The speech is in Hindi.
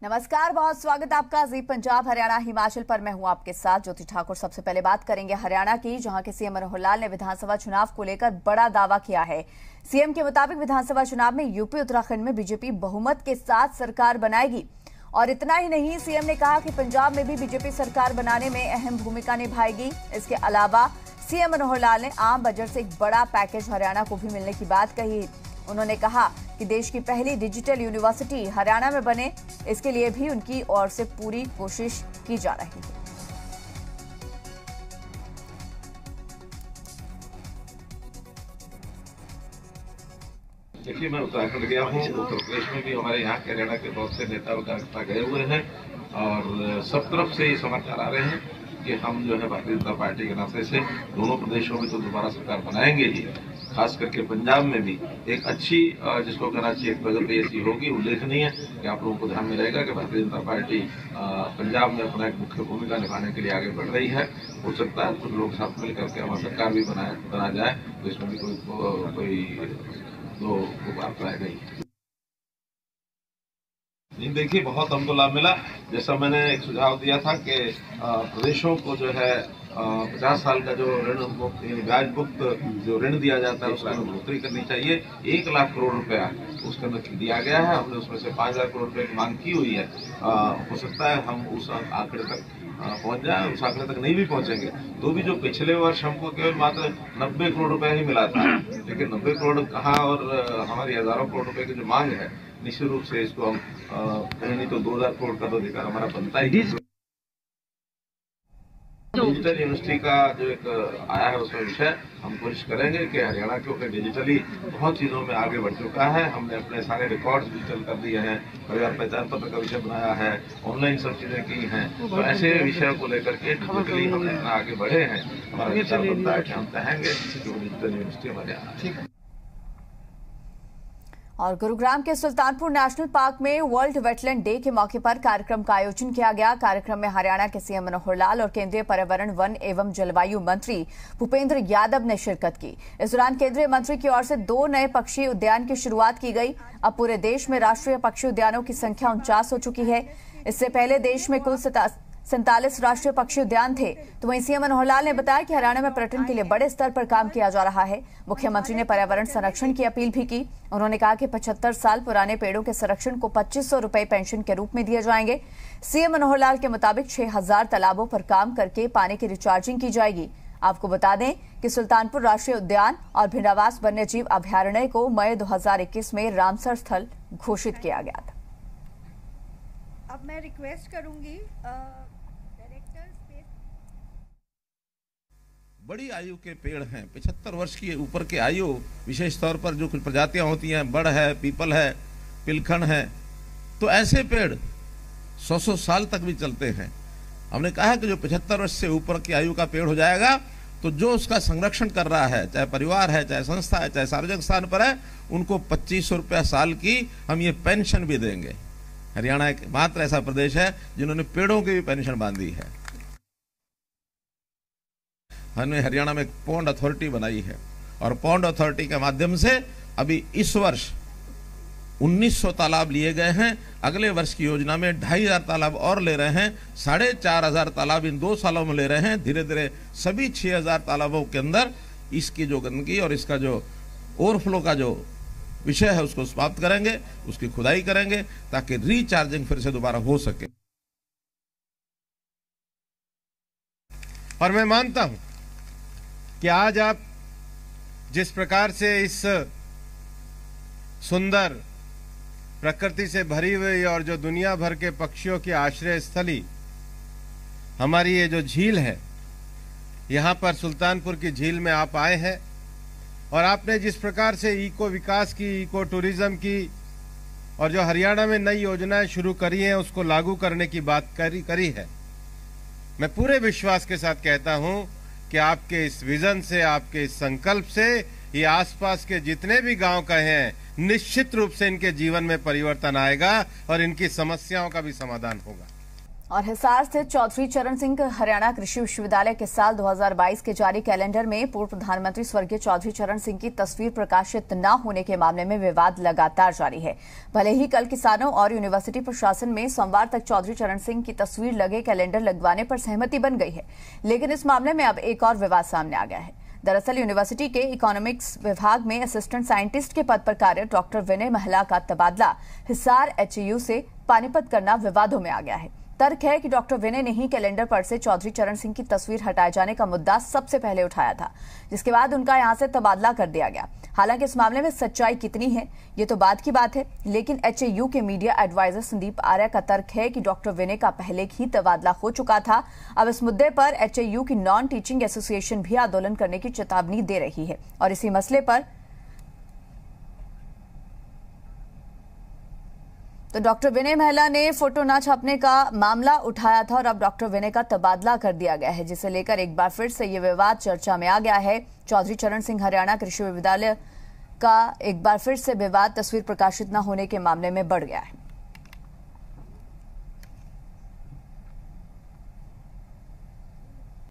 नमस्कार, बहुत स्वागत आपका जी पंजाब हरियाणा हिमाचल पर। मैं हूं आपके साथ ज्योति ठाकुर। सबसे पहले बात करेंगे हरियाणा की, जहां के सीएम मनोहर लाल ने विधानसभा चुनाव को लेकर बड़ा दावा किया है। सीएम के मुताबिक विधानसभा चुनाव में यूपी उत्तराखंड में बीजेपी बहुमत के साथ सरकार बनाएगी। और इतना ही नहीं, सीएम ने कहा कि पंजाब में भी बीजेपी सरकार बनाने में अहम भूमिका निभाएगी। इसके अलावा सीएम मनोहर लाल ने आम बजट से एक बड़ा पैकेज हरियाणा को भी मिलने की बात कही। उन्होंने कहा कि देश की पहली डिजिटल यूनिवर्सिटी हरियाणा में बने, इसके लिए भी उनकी ओर से पूरी कोशिश की जा रही है। देखिए, मैं उत्तराखंड गया हूँ। उत्तर प्रदेश में भी हमारे यहाँ के हरियाणा के बहुत से नेता और कार्यकर्ता गए हुए हैं और सब तरफ से ये समाचार आ रहे हैं कि हम जो है भारतीय जनता पार्टी के नाते से दोनों प्रदेशों में तो दोबारा सरकार बनाएंगे ही। खास करके पंजाब में भी एक अच्छी, जिसको कहना चाहिए, प्रगति ऐसी होगी, उल्लेखनीय, कि आप लोगों को ध्यान में रहेगा कि भारतीय जनता पार्टी पंजाब में अपना एक मुख्य भूमिका निभाने के लिए आगे बढ़ रही है। हो सकता है कुछ लोग साथ मिल करके हमारी सरकार भी बना जाए, तो इसमें भी कोई दो बात राय नहीं। देखिए, बहुत हमको लाभ मिला। जैसा मैंने एक सुझाव दिया था कि प्रदेशों को जो है 50 साल का जो ऋण ब्याज मुक्त जो ऋण दिया जाता है उसका बढ़ोतरी करनी चाहिए। 1 लाख करोड़ रुपया उसके अंदर दिया गया है। हमने उसमें से 5,000 करोड़ रुपए की मांग की हुई है। हो सकता है हम उस आंकड़े तक पहुंच जाए। उस आंकड़े तक नहीं भी पहुंचेंगे तो भी जो पिछले वर्ष हमको केवल मात्र 90 करोड़ रुपया ही मिला था, लेकिन 90 करोड़ कहाँ, और हमारी हजारों करोड़ रुपए की जो मांग है, निश्चित रूप से इसको हम कहीं नहीं तो 2,000 करोड़ का तो अधिकार हमारा बनता ही। डिजिटल यूनिवर्सिटी का जो एक आया है उसमें विषय, हम कोशिश करेंगे कि हरियाणा क्योंकि डिजिटली बहुत चीजों में आगे बढ़ चुका है। हमने अपने सारे रिकॉर्ड्स डिजिटल कर दिए हैं, परिवार पहचान पत्र का विषय बनाया है, ऑनलाइन सब चीजें की हैं। तो ऐसे विषयों को लेकर के डिजिटली हम इतना आगे बढ़े हैं। हमारा विचार बनता है कि हम चाहेंगे कि वो डिजिटल यूनिवर्सिटी हमारे यहाँ। और गुरुग्राम के सुल्तानपुर नेशनल पार्क में वर्ल्ड वेटलैंड डे के मौके पर कार्यक्रम का आयोजन किया गया। कार्यक्रम में हरियाणा के सीएम मनोहर लाल और केंद्रीय पर्यावरण, वन एवं जलवायु मंत्री भूपेंद्र यादव ने शिरकत की। इस दौरान केंद्रीय मंत्री की ओर से 2 नए पक्षी उद्यान की शुरुआत की गई। अब पूरे देश में राष्ट्रीय पक्षी उद्यानों की संख्या 49 हो चुकी है। इससे पहले देश में कुल 47 राष्ट्रीय पक्षी उद्यान थे। तो वहीं सीएम मनोहर लाल ने बताया कि हरियाणा में पर्यटन के लिए बड़े स्तर पर काम किया जा रहा है। मुख्यमंत्री ने पर्यावरण संरक्षण की अपील भी की। उन्होंने कहा कि 75 साल पुराने पेड़ों के संरक्षण को 2500 रुपए पेंशन के रूप में दिए जाएंगे। सीएम मनोहर लाल के मुताबिक 6000 तालाबों पर काम करके पानी की रिचार्जिंग की जाएगी। आपको बता दें कि सुल्तानपुर राष्ट्रीय उद्यान और भिंडावास वन्यजीव अभयारण्य को मई 2021 में रामसर स्थल घोषित किया गया था। अब मैं रिक्वेस्ट करूंगी बड़ी आयु के पेड़ हैं, 75 वर्ष की ऊपर के आयु, विशेष तौर पर जो कुछ प्रजातियां होती हैं, बड़ है, पीपल है, पिलखन है, तो ऐसे पेड़ 100 साल तक भी चलते हैं। हमने कहा कि जो 75 वर्ष से ऊपर की आयु का पेड़ हो जाएगा तो जो उसका संरक्षण कर रहा है, चाहे परिवार है, चाहे संस्था है, चाहे सार्वजनिक स्थान पर है, उनको 2500 रुपया साल की हम ये पेंशन भी देंगे। हरियाणा एक मात्र ऐसा प्रदेश है जिन्होंने पेड़ों की भी पेंशन बांधी है। हमने हरियाणा में एक पॉन्ड अथॉरिटी बनाई है और पॉन्ड अथॉरिटी के माध्यम से अभी इस वर्ष 1900 तालाब लिए गए हैं। अगले वर्ष की योजना में 2500 तालाब और ले रहे हैं। 4500 तालाब इन 2 सालों में ले रहे हैं। धीरे धीरे सभी 6000 तालाबों के अंदर इसकी जो गंदगी और इसका जो ओवरफ्लो का जो विषय है उसको समाप्त करेंगे, उसकी खुदाई करेंगे ताकि रिचार्जिंग फिर से दोबारा हो सके। और मैं मानता हूं कि आज आप जिस प्रकार से इस सुंदर प्रकृति से भरी हुई और जो दुनिया भर के पक्षियों की आश्रय स्थली हमारी ये जो झील है, यहां पर सुल्तानपुर की झील में आप आए हैं और आपने जिस प्रकार से इको विकास की, इको टूरिज्म की और जो हरियाणा में नई योजनाएं शुरू करी हैं उसको लागू करने की बात करी है। मैं पूरे विश्वास के साथ कहता हूं कि आपके इस विजन से, आपके इस संकल्प से ये आसपास के जितने भी गांव का हैं, निश्चित रूप से इनके जीवन में परिवर्तन आएगा और इनकी समस्याओं का भी समाधान होगा। और हिसार स्थित चौधरी चरण सिंह हरियाणा कृषि विश्वविद्यालय के साल 2022 के जारी कैलेंडर में पूर्व प्रधानमंत्री स्वर्गीय चौधरी चरण सिंह की तस्वीर प्रकाशित न होने के मामले में विवाद लगातार जारी है। भले ही कल किसानों और यूनिवर्सिटी प्रशासन में सोमवार तक चौधरी चरण सिंह की तस्वीर लगे कैलेंडर लगवाने पर सहमति बन गई है, लेकिन इस मामले में अब एक और विवाद सामने आ गया है। दरअसल यूनिवर्सिटी के इकोनॉमिक्स विभाग में असिस्टेंट साइंटिस्ट के पद पर कार्यरत डॉक्टर विनय महला का तबादला हिसार HAU से पानीपत करना विवादों में आ गया है। तर्क है कि डॉक्टर विनय ने ही कैलेंडर पर से चौधरी चरण सिंह की तस्वीर हटाए जाने का मुद्दा सबसे पहले उठाया था, जिसके बाद उनका यहां से तबादला कर दिया गया। हालांकि इस मामले में सच्चाई कितनी है ये तो बाद की बात है, लेकिन HAU के मीडिया एडवाइजर संदीप आर्या का तर्क है कि डॉक्टर विनय का पहले ही तबादला हो चुका था। अब इस मुद्दे पर HAU की नॉन टीचिंग एसोसिएशन भी आंदोलन करने की चेतावनी दे रही है और इसी मसले पर तो डॉक्टर विनय महला ने फोटो न छापने का मामला उठाया था और अब डॉक्टर विनय का तबादला कर दिया गया है, जिसे लेकर एक बार फिर से ये विवाद चर्चा में आ गया है। चौधरी चरण सिंह हरियाणा कृषि विश्वविद्यालय का एक बार फिर से विवाद तस्वीर प्रकाशित न होने के मामले में बढ़ गया है।